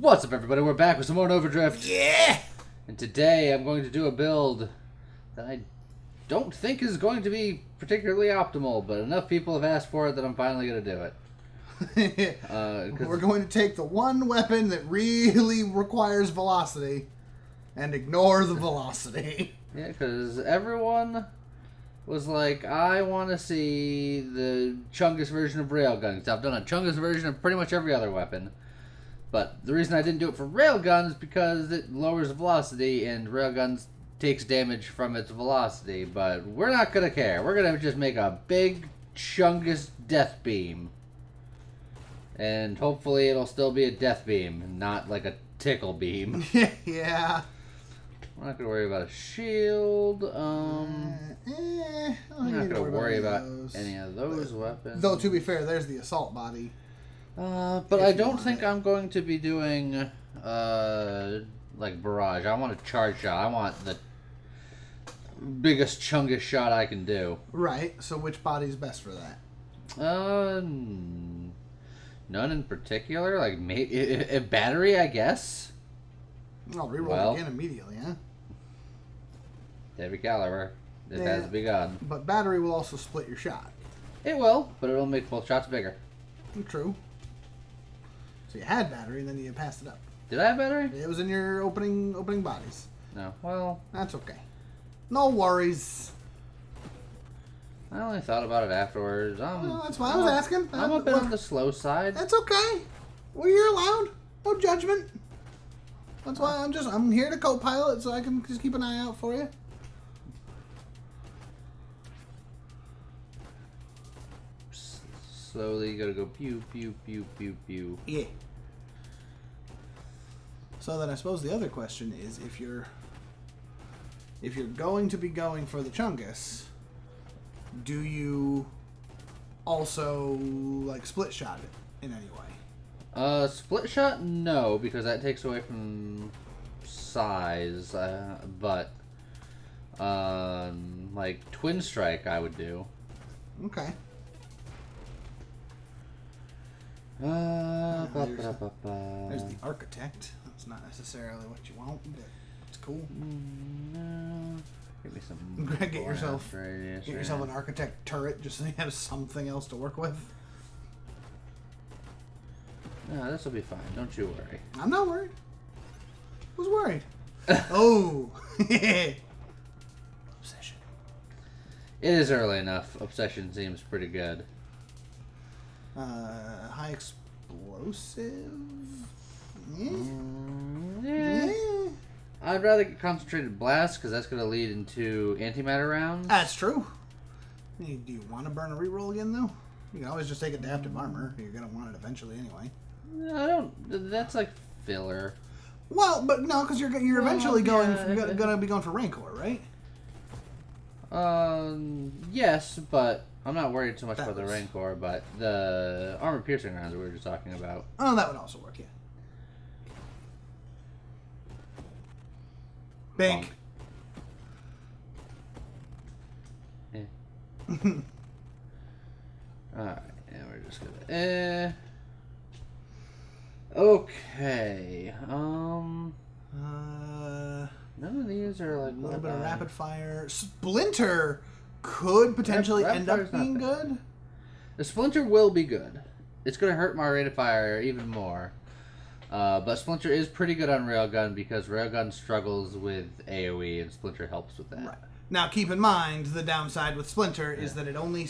What's up, everybody? We're back with some more Overdrift. Yeah! And today I'm going to do a build that I don't think is going to be particularly optimal, but enough people have asked for it that I'm finally going to do it. We're going to take the one weapon that really requires velocity and ignore the velocity. Yeah, because everyone was like, I want to see the Chungus version of Railgun. I've done a Chungus version of pretty much every other weapon. But the reason I didn't do it for Railgun is because it lowers velocity and Railgun takes damage from its velocity. But we're not going to care. We're going to just make a big Chungus death beam. And hopefully it'll still be a death beam, not like a tickle beam. Yeah. We're not going to worry about a shield. I'm not going to worry about any of those weapons. Though, to be fair, there's the assault body. But I don't think I'm going to be doing, like, barrage. I want a charge shot. I want the biggest, chungus shot I can do. Right. So which body's best for that? None in particular. Like, a battery, I guess. I'll reroll again immediately, huh? Heavy caliber. It has begun. But battery will also split your shot. It will, but it'll make both shots bigger. True. So you had battery, and then you passed it up. Did I have battery? It was in your opening bodies. No. Well, that's okay. No worries. I only thought about it afterwards. That's why I was asking. I'm a bit on the slow side. That's okay. Well, you're allowed. No judgment. That's why I'm here to co-pilot, so I can just keep an eye out for you. Slowly, you gotta go pew, pew, pew, pew, pew. Yeah. So then I suppose the other question is, if you're going to be going for the Chungus, do you also like split shot it in any way? Split shot, no, because that takes away from size. But like twin strike, I would do. Okay. There's There's the architect. That's not necessarily what you want, but it's cool. Give me some. Get yourself an architect turret just so you have something else to work with. No, this will be fine. Don't you worry. I'm not worried. Who's worried? Oh. Obsession. It is early enough. Obsession seems pretty good. High explosive? Yeah. I'd rather get concentrated blast because that's going to lead into antimatter rounds. That's true. Do you want to burn a reroll again, though? You can always just take adaptive armor. You're going to want it eventually anyway. I don't. That's like filler. Well, but no, because you're eventually going to be going for Rancor, right? Yes, but I'm not worried so much about the Rancor, but the armor piercing rounds that we were just talking about. Oh, that would also work, yeah. Bank. Yeah. Alright, and we're just gonna okay. None of these are like a little bit of rapid fire. Splinter could potentially end up being good. The Splinter will be good. It's gonna hurt my rate of fire even more. But Splinter is pretty good on Railgun because Railgun struggles with AoE and Splinter helps with that. Right. Now keep in mind the downside with Splinter is that it only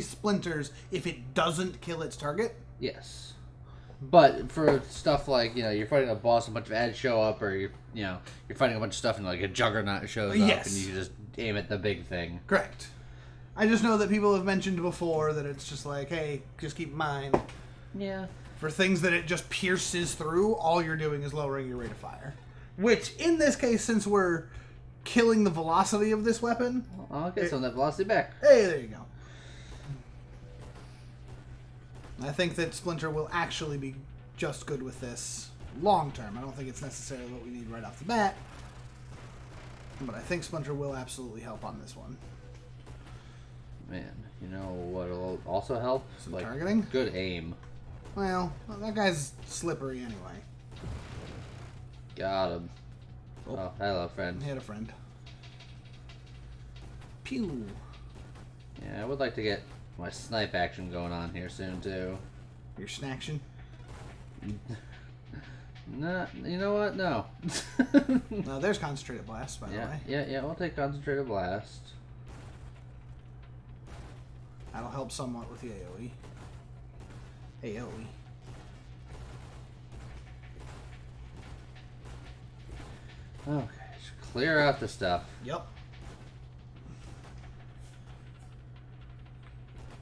splinters if it doesn't kill its target. Yes. But for stuff like, you're fighting a boss, a bunch of ads show up, or you're fighting a bunch of stuff and like a juggernaut shows up and you just aim at the big thing. Correct. I just know that people have mentioned before that it's just like, hey, just keep in mind. Yeah. For things that it just pierces through, all you're doing is lowering your rate of fire. Which, in this case, since we're killing the velocity of this weapon... Well, I'll get some of that velocity back. Hey, there you go. I think that Splinter will actually be just good with this long term. I don't think it's necessarily what we need right off the bat. But I think Splinter will absolutely help on this one. Man, you know what'll also help? Some targeting? Good aim. Well, that guy's slippery anyway. Got him. Oh, hello, friend. Hit a friend. Pew. Yeah, I would like to get my snipe action going on here soon, too. Your snaction? Nah, you know what? No. No, there's concentrated blast, by the way. Yeah, we'll take concentrated blast. That'll help somewhat with the AoE. AoE. Okay, just clear out the stuff. Yep.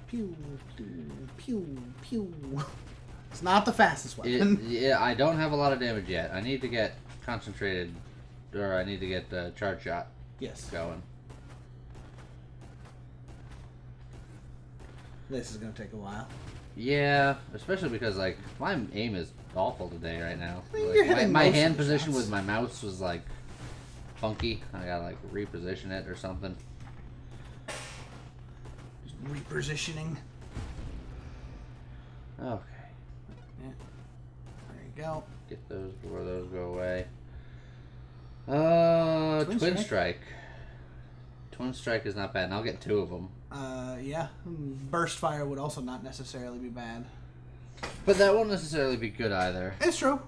Pew, pew, pew, pew. It's not the fastest weapon. Yeah, I don't have a lot of damage yet. I need to get concentrated, or I need to get the charge shot going. This is going to take a while. Yeah, especially because, like, my aim is awful today right now. I mean, Like, you're hitting my most hand of the position shots. with my mouse was, like, funky. I gotta, like, reposition it or something. Just repositioning. Okay. Yeah. There you go. Get those before those go away. Twin Strike. Twin Strike is not bad, and I'll get 2 of them. Yeah. Burst fire would also not necessarily be bad. But that won't necessarily be good either. It's true.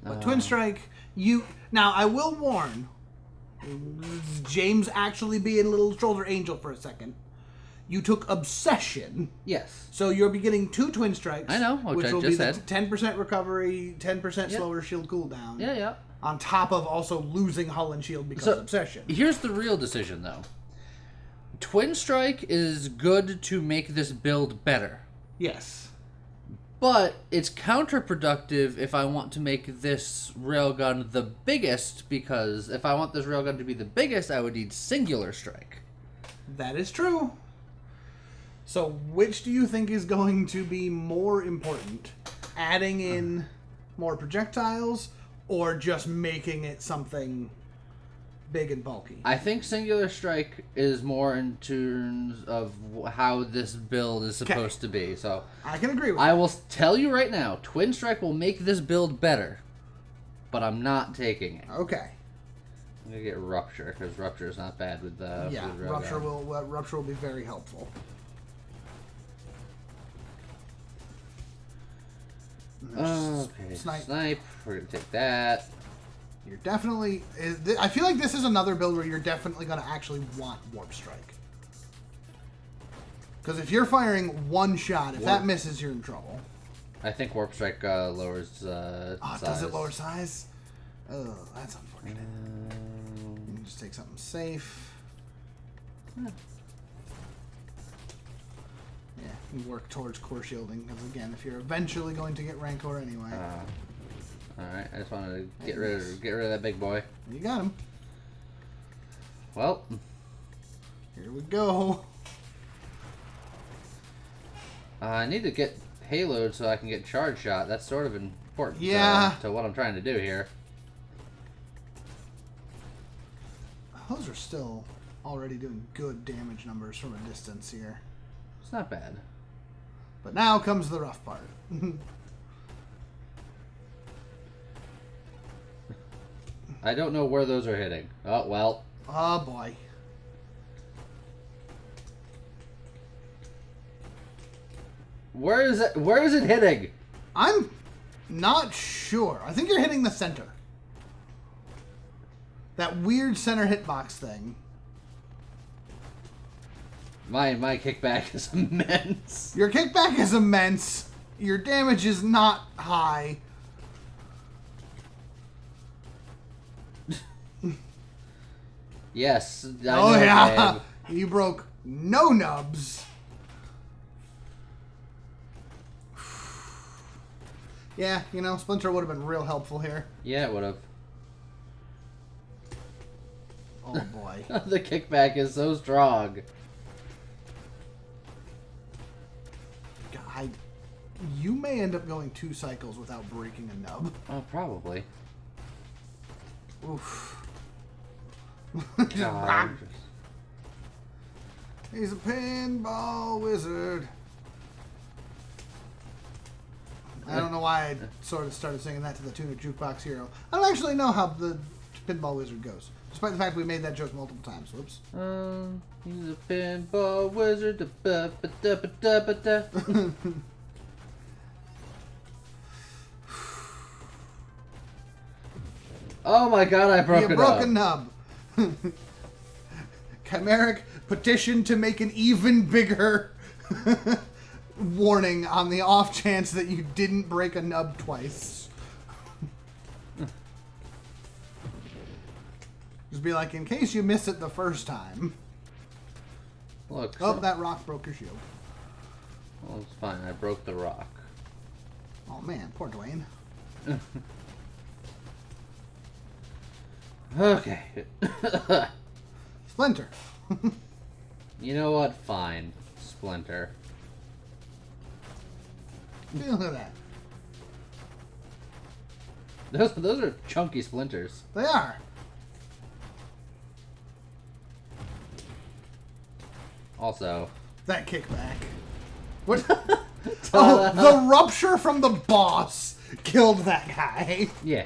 But Twin Strike, now I will warn, James actually being a little shoulder angel for a second. You took Obsession. Yes. So you're beginning 2 Twin Strikes. I know, which I will just be the said. 10% recovery, 10% slower shield cooldown. Yeah. On top of also losing Hull and Shield because of Obsession. Here's the real decision, though. Twin Strike is good to make this build better. Yes. But it's counterproductive if I want to make this railgun the biggest, because if I want this railgun to be the biggest, I would need Singular Strike. That is true. So which do you think is going to be more important? Adding in more projectiles or just making it something big and bulky? I think Singular Strike is more in terms of how this build is supposed to be. So I can agree with I will tell you right now, Twin Strike will make this build better, but I'm not taking it. Okay. I'm gonna get Rupture, because Rupture is not bad with the Rupture will be very helpful. Okay, Snipe. We're gonna take that. You're definitely... I feel like this is another build where you're definitely going to actually want Warp Strike. Because if you're firing one shot, if that misses, you're in trouble. I think Warp Strike lowers size. Does it lower size? Oh, that's unfortunate. You can just take something safe. Yeah, and work towards core shielding. Because again, if you're eventually going to get Rancor anyway. Alright, I just wanted to get rid of that big boy. You got him. Well, here we go. I need to get payload so I can get charge shot. That's sort of important to what I'm trying to do here. Those are still already doing good damage numbers from a distance here. It's not bad. But now comes the rough part. I don't know where those are hitting. Oh, well. Oh, boy. Where is it hitting? I'm not sure. I think you're hitting the center. That weird center hitbox thing. My kickback is immense. Your kickback is immense. Your damage is not high. Yes. I Oh, know, yeah. babe. You broke no nubs. Yeah, you know, Splinter would have been real helpful here. Yeah, it would have. Oh, boy. The kickback is so strong. God, you may end up going 2 cycles without breaking a nub. Oh, probably. Oof. God. He's a pinball wizard. I don't know why I sort of started singing that to the tune of Jukebox Hero. I don't actually know how the Pinball Wizard goes, despite the fact we made that joke multiple times. Whoops. He's a pinball wizard. Da, ba, da, ba, da, ba, da. Oh my god, I broke You it broke up. a nub. Chimeric petition to make an even bigger warning on the off chance that you didn't break a nub twice. Just be like, in case you miss it the first time. Look. Oh, that rock broke your shield. Well, it's fine. I broke the rock. Oh man, poor Dwayne. Okay. Splinter. You know what? Fine. Splinter. Look at that. Those are chunky splinters. They are. Also. That kickback. What? Oh, the rupture from the boss killed that guy. Yeah.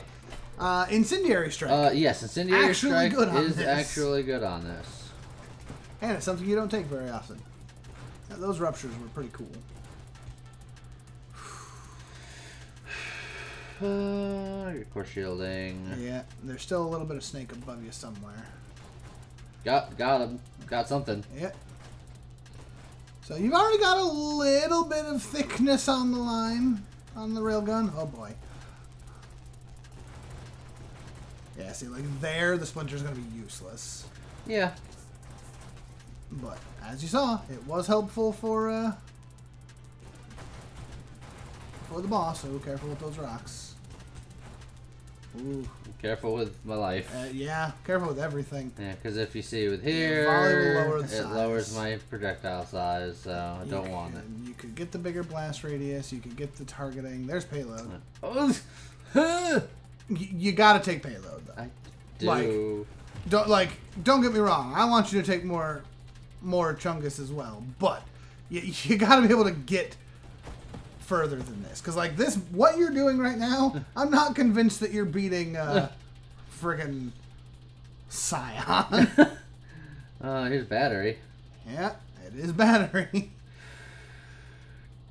Incendiary Strike. Yes, Incendiary Actually Strike good on is this. actually good on this. And it's something you don't take very often. Now, those ruptures were pretty cool. Core shielding. Yeah, there's still a little bit of snake above you somewhere. Got him. Got something. Yeah. So you've already got a little bit of thickness on the line on the railgun. Oh boy. Yeah, see, like there, the splinter's gonna be useless. Yeah. But as you saw, it was helpful for the boss. So careful with those rocks. Ooh. Careful with my life. Yeah, careful with everything. Yeah, because if you see with volley here, will lower the it size. lowers my projectile size, so I don't want it. You could get the bigger blast radius. You could get the targeting. There's payload. Oh, You got to take payload though. I do. Don't get me wrong. I want you to take more Chungus as well, but you got to be able to get further than this, because like this, what you're doing right now, I'm not convinced that you're beating friggin' Scion. Here's battery. Yeah, it is battery.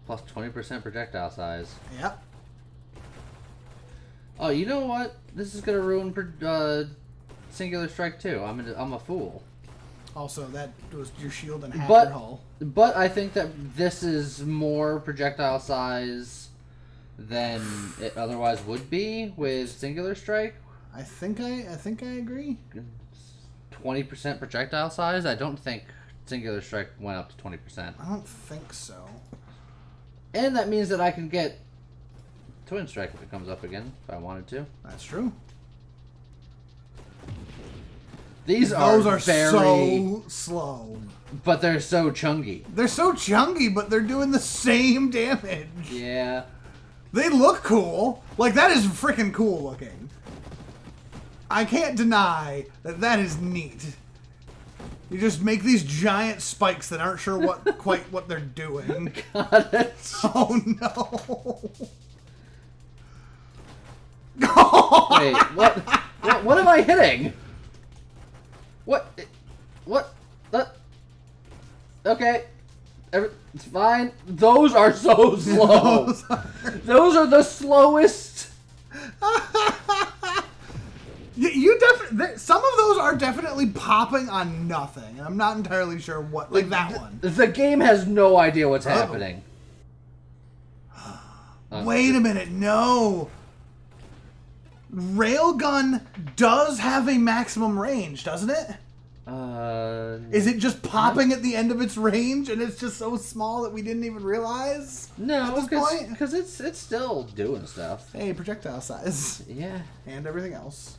Plus 20% projectile size. Yep. Oh, you know what? This is gonna ruin Singular Strike too. I'm a fool. Also, that was your shield and half But- your hull. But I think that this is more projectile size than it otherwise would be with Singular Strike. I think I agree. 20% projectile size? I don't think Singular Strike went up to 20%. I don't think so. And that means that I can get Twin Strike if it comes up again, if I wanted to. That's true. Those are very... so slow. But they're so chunky. They're so chunky, but they're doing the same damage. Yeah. They look cool. Like, that is freaking cool looking. I can't deny that that is neat. You just make these giant spikes that aren't sure quite what they're doing. God, that's... Oh no. Wait, what am I hitting? What? Okay. It's fine. Those are so slow. Those are the slowest. You definitely. Some of those are definitely popping on nothing, and I'm not entirely sure what. Like that one. The game has no idea what's happening. Wait a minute, no. Railgun does have a maximum range, doesn't it? Is it just popping at the end of its range, and it's just so small that we didn't even realize? No, at this point? because it's still doing stuff. Hey, projectile size. Yeah. And everything else.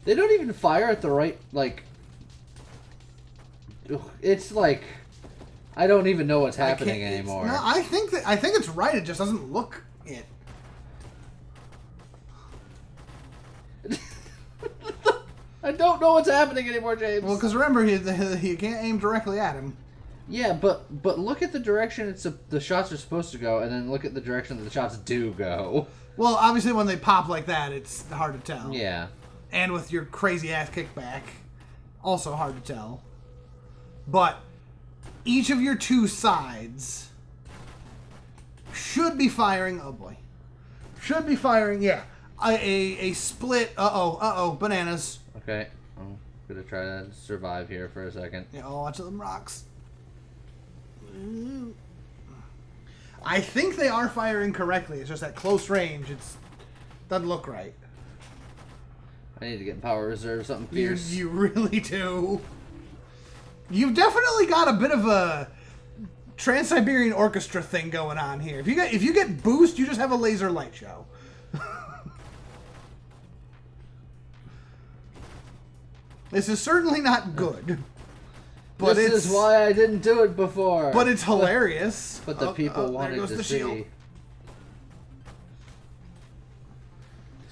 They don't even fire at the right, like... It's like... I don't even know what's happening anymore. No, I think it's right. It just doesn't look it. I don't know what's happening anymore, James. Well, because remember, you can't aim directly at him. Yeah, but look at the direction the shots are supposed to go, and then look at the direction that the shots do go. Well, obviously when they pop like that, it's hard to tell. Yeah. And with your crazy-ass kickback, also hard to tell. But each of your two sides should be firing... Oh, boy. Should be firing, yeah. A split... Uh-oh, bananas. Okay. I'm going to try to survive here for a second. Yeah, watch them rocks. I think they are firing correctly. It's just at close range. Doesn't look right. I need to get power reserve, something fierce. You really do. You've definitely got a bit of a Trans-Siberian Orchestra thing going on here. If you get boost, you just have a laser light show. This is certainly not good. But this is why I didn't do it before. But it's hilarious. But the people wanted to see. Shield.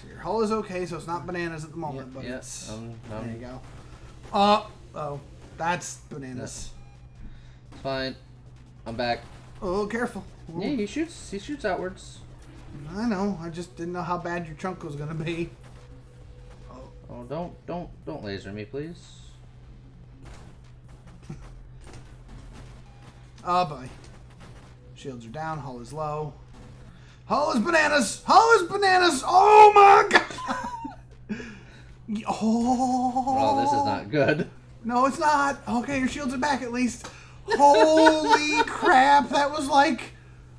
So your hull is okay, so it's not bananas at the moment. But it's... there you go. Oh. That's bananas. It's fine. I'm back. Oh, careful. Yeah, he shoots outwards. I know. I just didn't know how bad your chunk was gonna be. Oh, don't laser me, please. Oh boy. Shields are down. Hull is low. Hull is bananas. Hull is bananas. Oh my god. Oh, this is not good. No, it's not. Okay, your shields are back at least. Holy crap. That was like...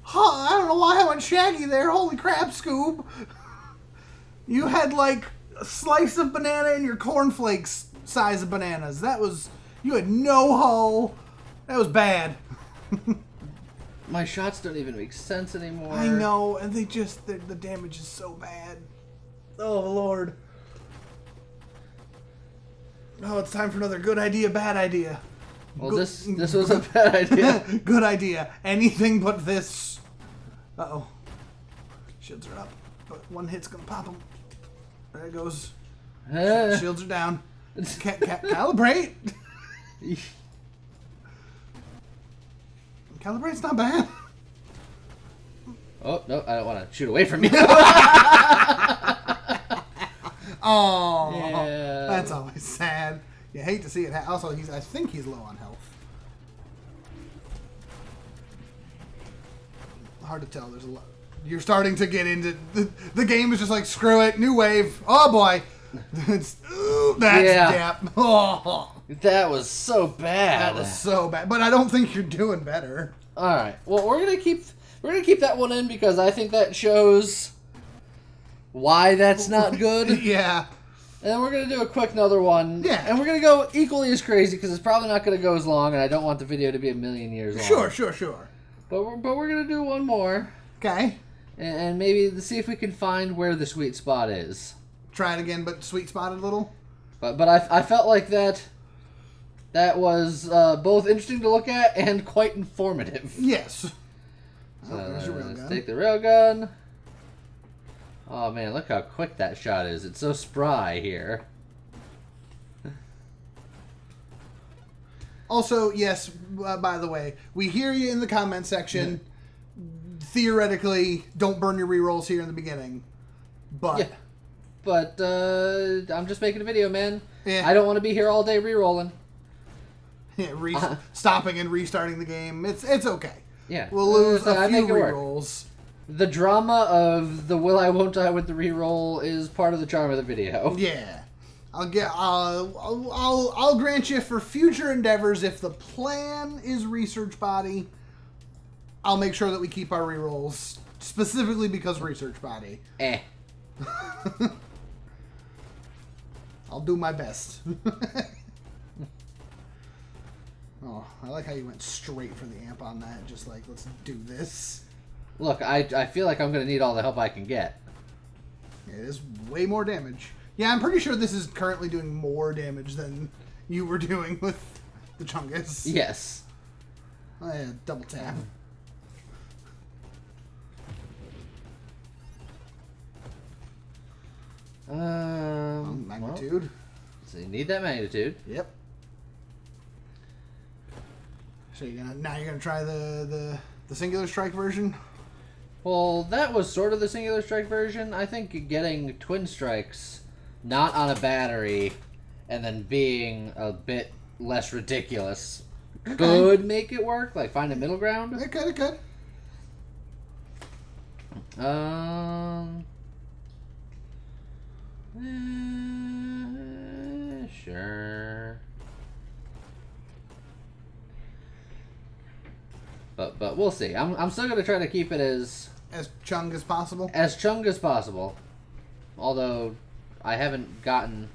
I don't know why I went Shaggy there. Holy crap, Scoob. You had like a slice of banana in your cornflakes size of bananas. That was... You had no hull. That was bad. My shots don't even make sense anymore. I know, and the damage is so bad. Oh, Lord. Oh, it's time for another good idea, bad idea. Well, this was a bad idea. Good idea. Anything but this. Uh-oh. Shields are up, but one hit's gonna pop them. There it goes. Shields are down. Calibrate. Calibrate's not bad. Oh, no, I don't want to shoot away from you. Oh, yeah. That's always sad. You hate to see it. Also, I think he's low on health. Hard to tell. There's a lot. You're starting to get into... The game is just like, screw it, new wave. Oh, boy. That's dap. Oh. That was so bad. That was so bad. But I don't think you're doing better. All right. Well, we're gonna keep that one in because I think that shows why that's not good. Yeah. And then we're gonna do a quick another one. Yeah. And we're gonna go equally as crazy because it's probably not gonna go as long, and I don't want the video to be a million years long. Sure. But we're gonna do one more. Okay. And maybe see if we can find where the sweet spot is. Try it again, but sweet spotted a little. But I felt like that was both interesting to look at and quite informative. Yes. So there's your let's railgun. take the railgun. Oh man, look how quick that shot is. It's so spry here. Also, yes, by the way, we hear you in the comment section. Theoretically, don't burn your rerolls here in the beginning. But... Yeah. But I'm just making a video, man. Yeah. I don't want to be here all day rerolling. Yeah, stopping and restarting the game. It's okay. Yeah. We'll lose a I few make it work. rerolls. The drama of the will I won't die with the reroll is part of the charm of the video. Yeah. I'll grant you for future endeavors, if the plan is research body, I'll make sure that we keep our rerolls specifically because research body. I'll do my best. Oh, I like how you went straight for the amp on that. Just like, let's do this. Look, I feel like I'm going to need all the help I can get. It is way more damage. Yeah, I'm pretty sure this is currently doing more damage than you were doing with the Chungus. Yes. Oh, yeah, double tap. Well, Magnitude. So you need that magnitude. Yep. So you're gonna try the singular strike version? Well, that was sort of the singular strike version. I think getting twin strikes, not on a battery, and then being a bit less ridiculous could make it work. Like, find a middle ground. It could. Sure. But we'll see. I'm still gonna try to keep it as chung as possible. As chung as possible. Although I haven't gotten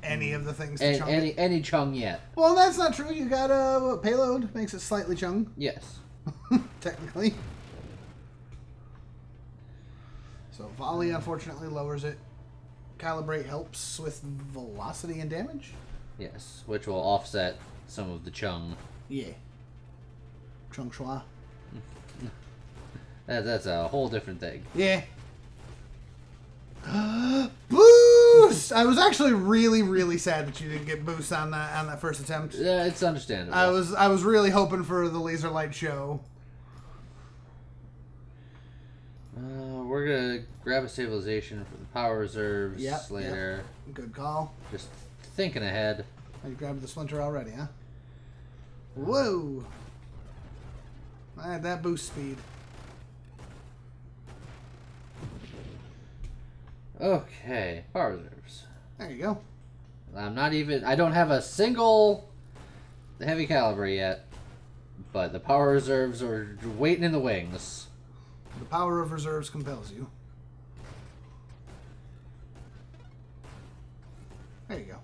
any of the things to chung any chung yet. Well, that's not true. You got payload makes it slightly chung. Yes. Technically. So volley unfortunately lowers it. Calibrate helps with velocity and damage. Yes, which will offset some of the chung. Yeah. Chung Shua. That's a whole different thing. Yeah. Boost! I was actually really, really sad that you didn't get boost on that first attempt. Yeah, it's understandable. I was really hoping for the laser light show. We're gonna grab a stabilization for the power reserves later. Yep. Good call. Just thinking ahead. You grabbed the splinter already, huh? Whoa! I had that boost speed. Okay, power reserves. There you go. I don't have a single heavy caliber yet, but the power reserves are waiting in the wings. The power of reserves compels you. There you go.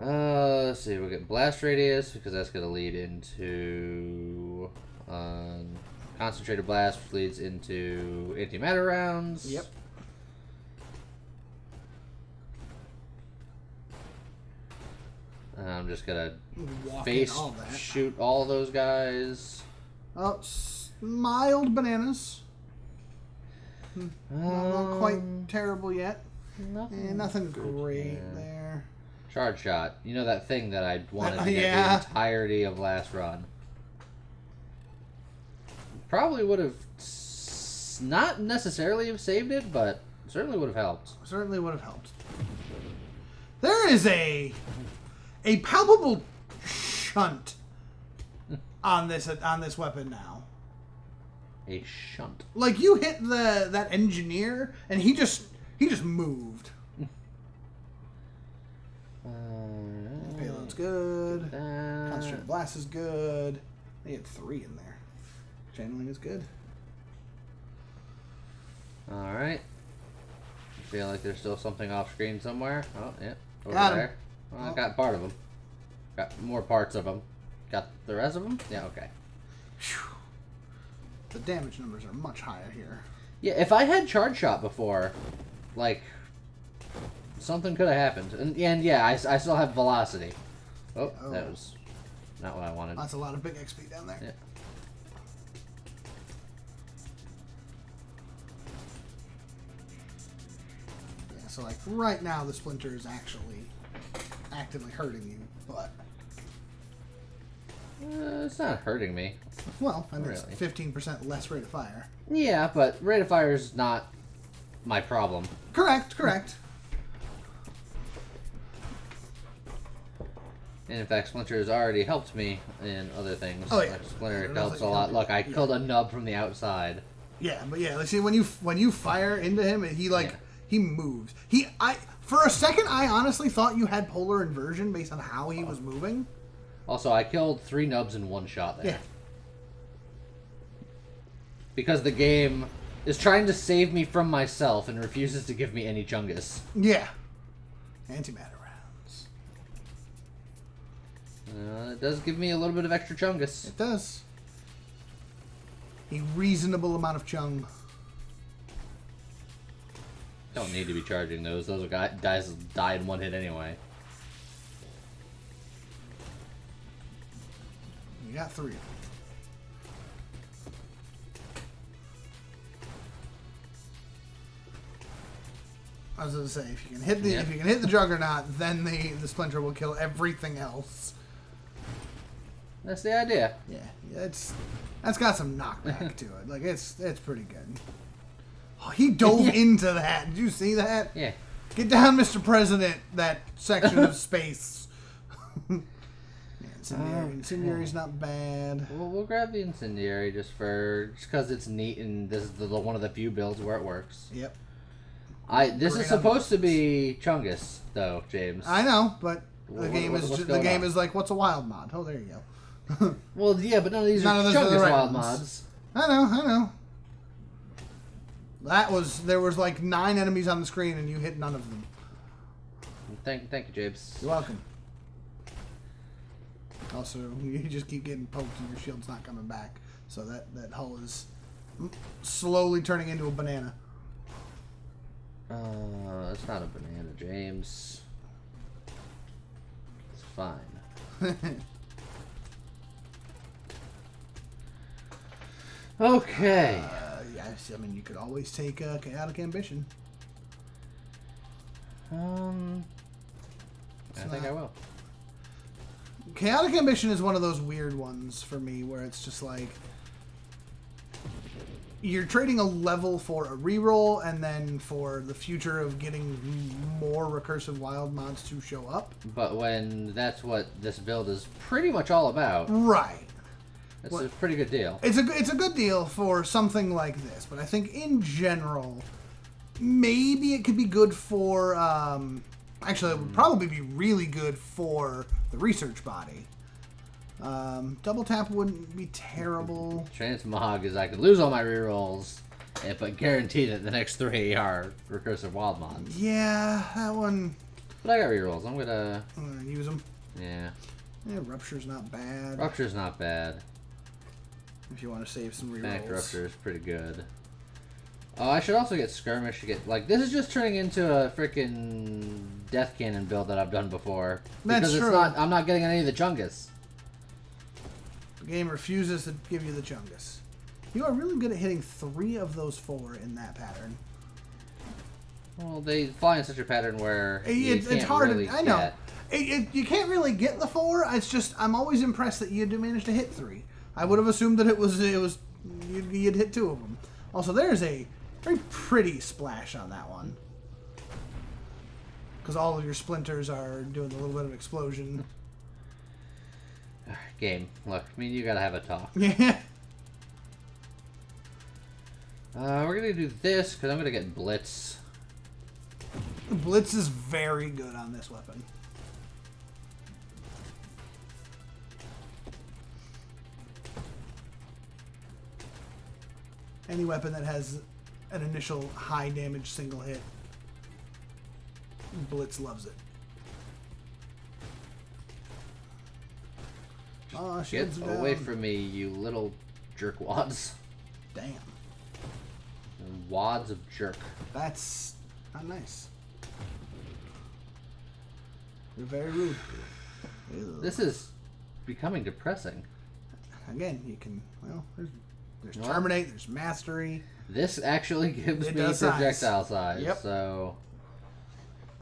Let's see. We'll get blast radius because that's going to lead into concentrated blast, which leads into antimatter rounds. Yep. I'm just gonna that. shoot all those guys. Oh, mild bananas. Not quite terrible yet. Nothing great there. Charge shot. You know that thing that I wanted to get the entirety of last run. Probably would have not necessarily have saved it, but certainly would have helped. Certainly would have helped. There is a palpable shunt on this weapon now. A shunt. Like you hit that engineer and he just moved. Payload's good. Concentrated blast is good. They had 3 in there. Channeling is good. All right. Feel like there's still something off screen somewhere. Oh, yeah. Over got there. Well, I got part of them. Got more parts of them. Got the rest of them? Yeah, okay. Whew. The damage numbers are much higher here. Yeah, if I had charge shot before, like, something could have happened. And yeah, I still have velocity. Oh, that was not what I wanted. That's a lot of big XP down there. Yeah. So like right now the splinter is actually actively hurting you, but it's not hurting me. Well, I mean, really. It's 15% less rate of fire. Yeah, but rate of fire is not my problem. Correct. And in fact, Splinter has already helped me in other things. Oh yeah, like Splinter helps a lot. Look, I killed a nub from the outside. Yeah, but yeah, like see when you fire into him, he moves. For a second, I honestly thought you had polar inversion based on how he was moving. Also, I killed 3 nubs in one shot there. Yeah. Because the game is trying to save me from myself and refuses to give me any chungus. Yeah. Antimatter rounds. It does give me a little bit of extra chungus. It does. A reasonable amount of chung. Don't need to be charging those. Those guys die in one hit anyway. You got 3. I was gonna say, if you can hit the Juggernaut, then the Splinter will kill everything else. That's the idea. Yeah, that's got some knockback to it. Like it's pretty good. Oh, he dove into that. Did you see that? Yeah. Get down, Mr. President. That section of space. Yeah, Incendiary's not bad. We'll grab the Incendiary just because it's neat and this is one of the few builds where it works. Yep. This is supposed to be Chungus though, James. I know, but the game is like, what's a wild mod? Oh, there you go. Well, yeah, but none of these are Chungus wild mods. I know. There was like 9 enemies on the screen and you hit none of them. Thank you, James. You're welcome. Also, you just keep getting poked and your shield's not coming back. So that hull is slowly turning into a banana. It's not a banana, James. It's fine. Okay. Yes, I mean, you could always take Chaotic Ambition. I think I will. Chaotic Ambition is one of those weird ones for me where it's just like you're trading a level for a reroll and then for the future of getting more recursive wild mods to show up. But when that's what this build is pretty much all about. Right. That's a pretty good deal. It's a good deal for something like this, but I think in general, maybe it could be good for. Actually, it would probably be really good for the research body. Double tap wouldn't be terrible. Transmog is I could lose all my rerolls, but guarantee that the next 3 are recursive wild mods. Yeah, that one. But I got rerolls. I'm gonna use them. Yeah. Yeah, Rupture's not bad. Rupture's not bad. If you want to save some rerolls. Back Rupture is pretty good. Oh, I should also get Skirmish to get this is just turning into a freaking Death Cannon build that I've done before. That's true. I'm not getting any of the Chungus. The game refuses to give you the Chungus. You are really good at hitting 3 of those 4 in that pattern. Well, they fly in such a pattern where it's hard. Really I know. You can't really get the 4. It's just I'm always impressed that you managed to hit 3. I would have assumed that it was you'd hit 2 of them. Also, there's a very pretty splash on that one because all of your splinters are doing a little bit of explosion. Game, look, me and you gotta have a talk. Yeah. We're gonna do this because I'm gonna get Blitz. Blitz is very good on this weapon. Any weapon that has an initial high damage single hit, Blitz loves it. Oh, get away from me, you little jerkwads. Damn. Wads of jerk. That's not nice. You're very rude. Ew. This is becoming depressing. Again, you can, well, there's Terminate, there's Mastery. This actually gives me projectile size. Yep. So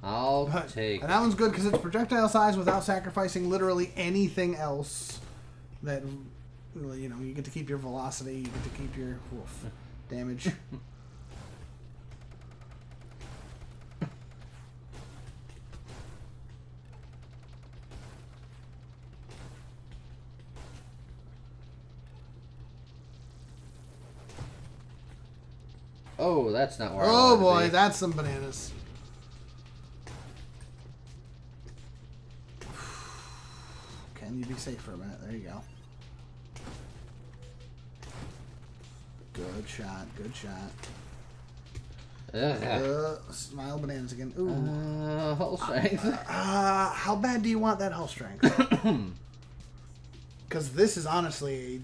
I'll take. And that one's good because it's projectile size without sacrificing literally anything else. That, you know, you get to keep your velocity, you get to keep your damage. Oh, that's not where I wanted to boy, be. that's some bananas. Can you be safe for a minute? There you go. Good shot, good shot. Smile bananas again. Ooh. Hull strength. How bad do you want that hull strength? Because this is honestly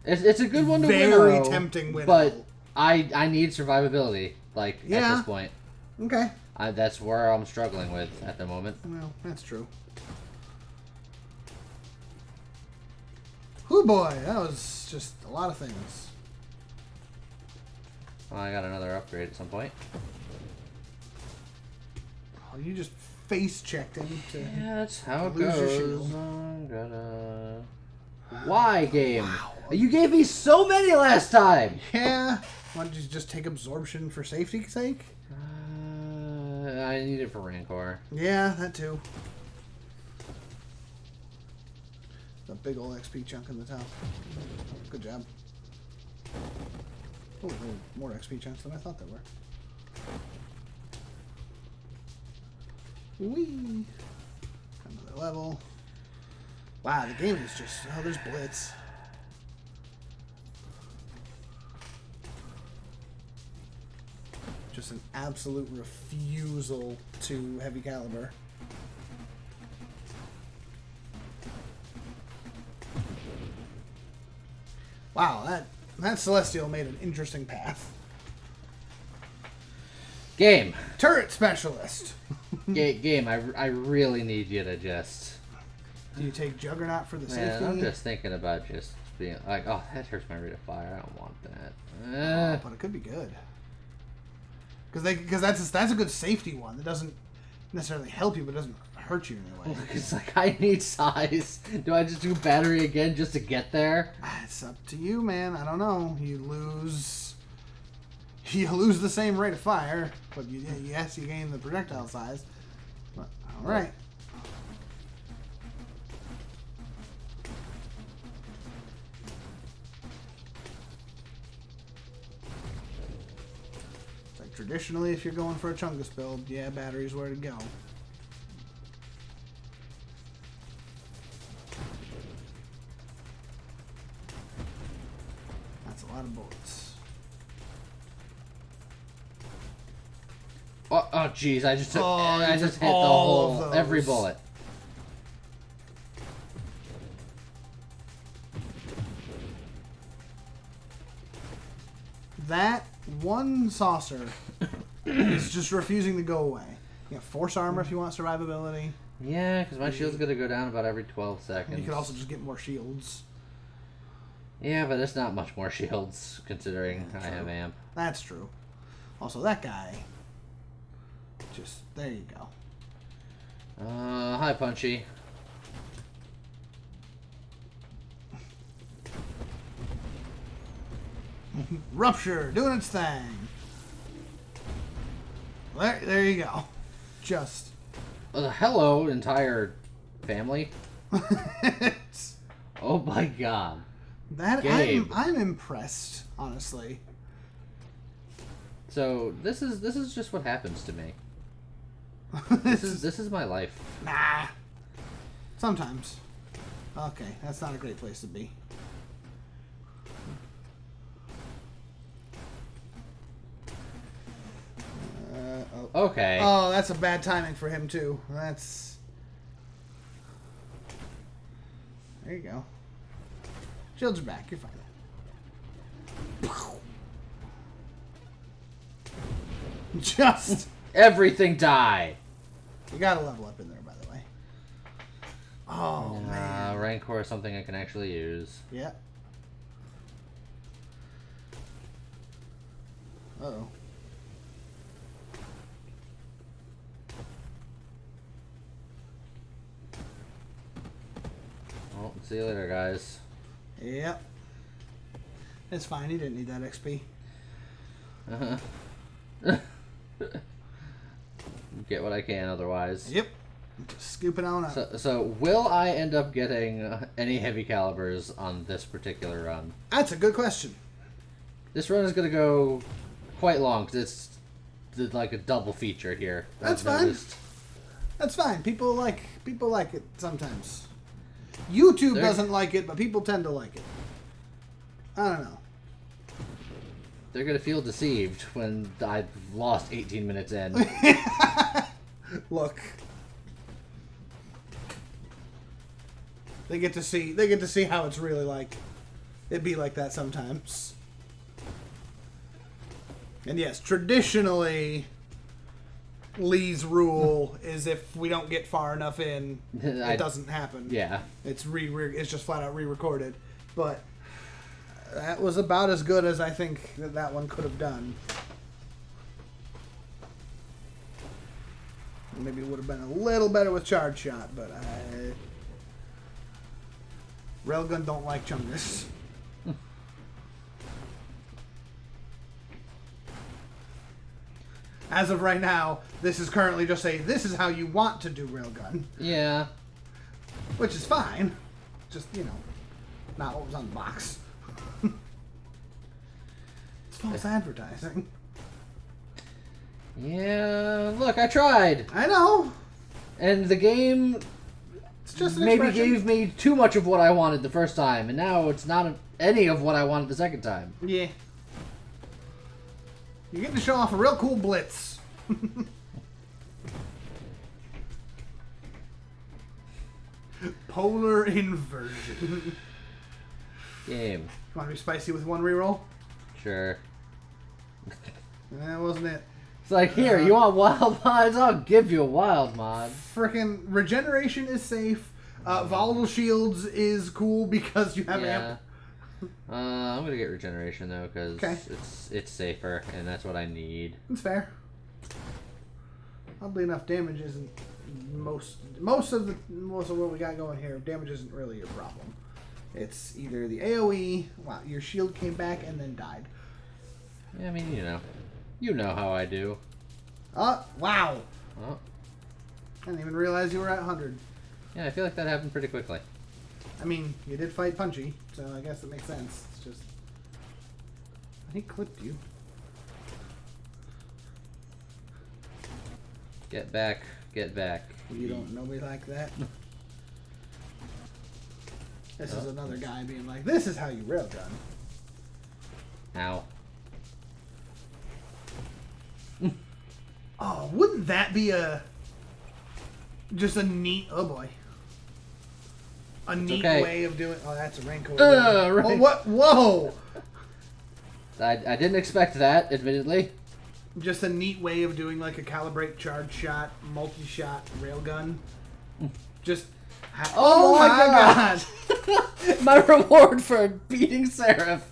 it's a good one to very tempting win. But I need survivability, at this point. Okay. That's where I'm struggling with at the moment. Well, that's true. Oh boy, that was just a lot of things. Oh, I got another upgrade at some point. you just face checked him to Yeah, that's how it lose your goes. shield. I'm gonna... Why, game? Wow. You gave me so many last time! Yeah. Why don't you just take absorption for safety's sake? I need it for Rancor. Yeah, that too. A big old XP chunk in the top. Good job. Oh, there were more XP chunks than I thought there were. Whee! Another level. Wow, the game is just... Oh, there's Blitz. Just an absolute refusal to heavy caliber. Wow, that Celestial made an interesting path. Game. Turret specialist. Game, I really need you to just... Do you take Juggernaut for the Man, safety? I'm just thinking about just being like, oh, that hurts my rate of fire. I don't want that. Oh, but it could be good. Because that's a good safety one. That doesn't necessarily help you, but doesn't hurt you in any way. It's like, I need size. Do I just do battery again just to get there? It's up to you, man. I don't know. You lose the same rate of fire, but yes, you gain the projectile size. But, all right. It's like traditionally, if you're going for a Chungus build, yeah, battery's where to go. A lot of bullets. Oh, jeez! I just took. Oh, I you just took hit the all whole of every those. bullet. That one saucer is just refusing to go away. You got force armor if you want survivability. Yeah, because my shield's gonna go down about every 12 And seconds. you could also just get more shields. Yeah, but it's not much more shields considering Yeah, I have amp. That's true. Also, that guy. Just there you go. Hi, Punchy. Rupture doing its thing. There you go. Just. Hello, entire family. Oh my god. That Gabe. I'm impressed, honestly. So this is just what happens to me. This is my life. Nah. Sometimes. Okay, that's not a great place to be. Okay. Oh, that's a bad timing for him too. That's. There you go. Shields are back. You're fine. Just. Everything die. You gotta level up in there, by the way. Oh, man. Rancor is something I can actually use. Yeah. Uh-oh. Well, see you later, guys. Yep. It's fine. He didn't need that XP. Get what I can otherwise. Yep. Just scoop it on up. So will I end up getting any heavy calibers on this particular run? That's a good question. This run is going to go quite long because it's like a double feature here. That's I've fine. noticed. That's fine. People like it sometimes. YouTube doesn't like it, but people tend to like it. I don't know. They're going to feel deceived when I've lost 18 minutes in. Look. They get to see how it's really like. It'd be like that sometimes. And yes, traditionally Lee's rule is if we don't get far enough in, it doesn't happen. Yeah. It's just flat out re-recorded. But that was about as good as I think that one could have done. Maybe it would have been a little better with charge shot, but Railgun don't like Chungus. As of right now, this is currently just this is how you want to do Railgun. Yeah. Which is fine. Just, you know, not what was on the box. It's false advertising. Yeah, look, I tried. I know. And the game It's just an maybe expression. gave me too much of what I wanted the first time, and now it's not any of what I wanted the second time. Yeah. You're getting to show off a real cool blitz. Polar inversion. Game. Want to be spicy with one reroll? Sure. That wasn't it. It's like, here, you want wild mods? I'll give you a wild mod. Frickin' regeneration is safe. Volatile shields is cool because you have amp. I'm gonna get regeneration though, because Okay. it's safer, and that's what I need. It's fair. Oddly enough, damage isn't most of what we got going here. Damage isn't really your problem. It's either the AOE. Wow, your shield came back and then died. Yeah, I mean, you know how I do. Oh, wow! Oh, I didn't even realize you were at 100. yeah, I feel like that happened pretty quickly. I mean, you did fight Punchy, so I guess it makes sense. It's just he clipped you. Get back, get back. You don't know me like that. This is another guy being like, "This is how you railgun." Ow. Oh, wouldn't that be just a neat? Oh boy, a neat okay. way of doing. Oh, that's a raincoat. Right. Oh, what? Whoa! I didn't expect that, admittedly. Just a neat way of doing like a calibrate charge shot, multi-shot railgun. Just. Oh my god! My reward for beating Seraph.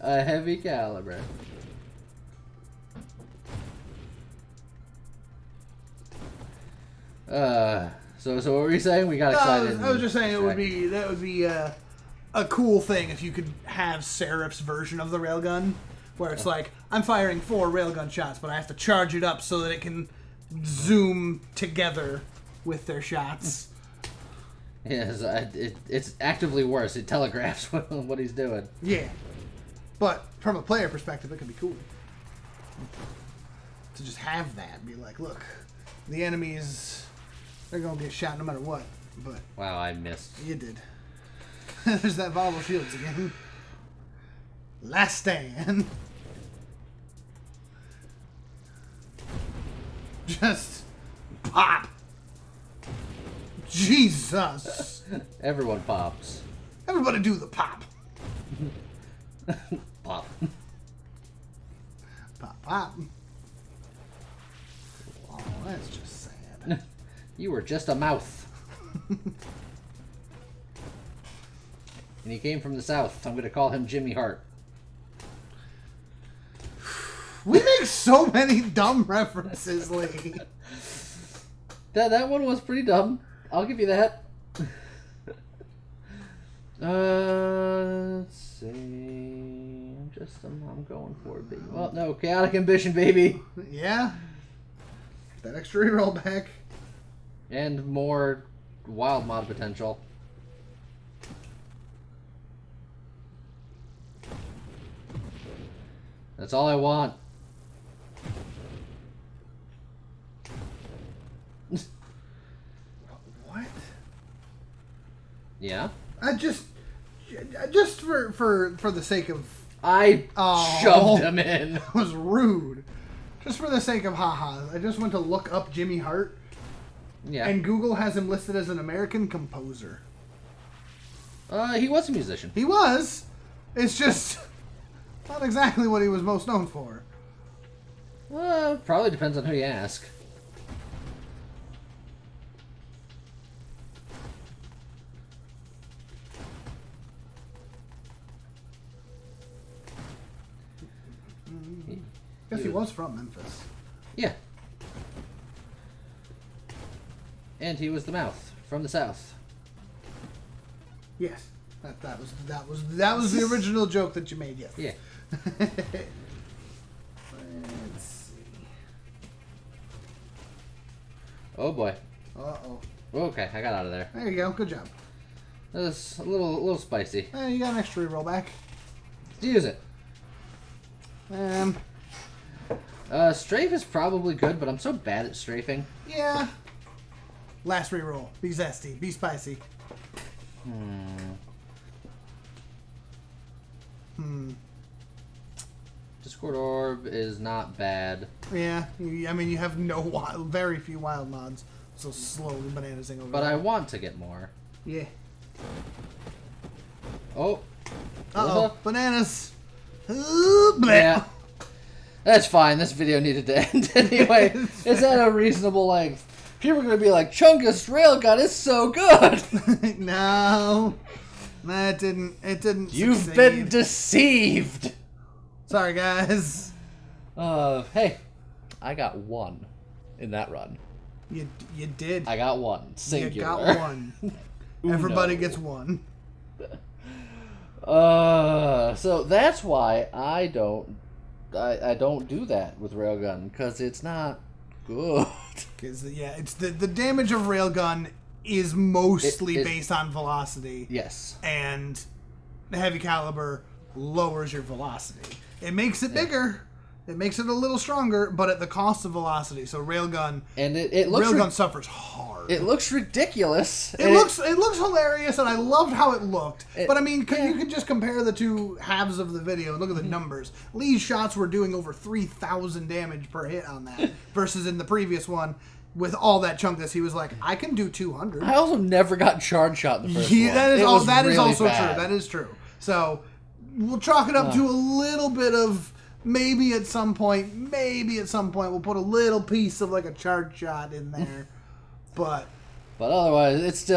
A heavy caliber. So what were you saying? We got excited. I was just saying that would be a cool thing if you could have Seraph's version of the railgun, where it's like I'm firing 4 railgun shots, but I have to charge it up so that it can zoom together with their shots. Yes, it's actively worse. It telegraphs what he's doing. Yeah, but from a player perspective, it could be cool to just have that. Be like, look, the enemies, they're gonna get shot no matter what. But Wow, I missed. you did. There's that volatile shields again. Last stand. Just pop. Jesus. Everyone pops. Everybody do the pop. Pop. Pop, pop. Oh, that's just sad. You were just a mouth. And he came from the south. I'm going to call him Jimmy Hart. We make so many dumb references, Lee. That one was pretty dumb. I'll give you that. Let's see. I'm going for it, baby. Well, no, chaotic ambition, baby. Yeah. That extra reroll back. And more wild mod potential. That's all I want. What? Yeah? I just for the sake of I Oh. shoved him in. that was rude. Just for the sake of haha, I just went to look up Jimmy Hart, Yeah. and Google has him listed as an American composer. He was a musician. He was. It's just not exactly what he was most known for. Probably depends on who you ask. Guess he was from Memphis. Yeah. And he was the mouth from the south. Yes. That was the original joke that you made, yes. Yeah. Let's see. Oh boy. Uh-oh. Okay, I got out of there. There you go. Good job. That was a little spicy. You got an extra reroll back. Let's use it. Strafe is probably good, but I'm so bad at strafing. Yeah. Last reroll. Be zesty. Be spicy. Discord Orb is not bad. Yeah. I mean, you have very few wild mods. So slowly bananasing over But there. I want to get more. Yeah. Oh. Uh-oh. Bananas. Blah. Yeah. That's fine. This video needed to end anyway. Is that a reasonable length? People are going to be like, Chungus Railgun is so good. No. It didn't You've succeed. been deceived. Sorry, guys. Hey. I got one in that run. You did. I got one. Singular. You got one. Everybody gets one. So that's why I don't do that with Railgun, because it's not good. Because it's the damage of Railgun is mostly based on velocity. Yes. And the heavy caliber lowers your velocity. It makes it bigger. It makes it a little stronger, but at the cost of velocity. So Railgun, and it looks Railgun suffers hard. It looks ridiculous. It looks hilarious, and I loved how it looked. But I mean, you can just compare the two halves of the video and look at the numbers. Lee's shots were doing over 3,000 damage per hit on that, versus in the previous one, with all that chunkus, he was like, I can do 200. I also never got charge shot in the first one. That is really also bad. true. That is true. So we'll chalk it up to a little bit of. Maybe at some point we'll put a little piece of like a charge shot in there, but otherwise it's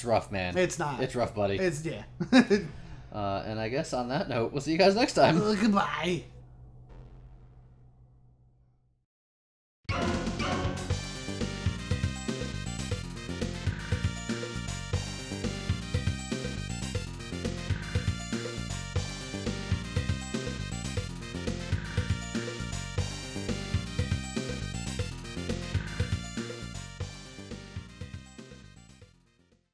rough, man. It's not. It's rough, buddy. It's And I guess on that note, we'll see you guys next time. Goodbye.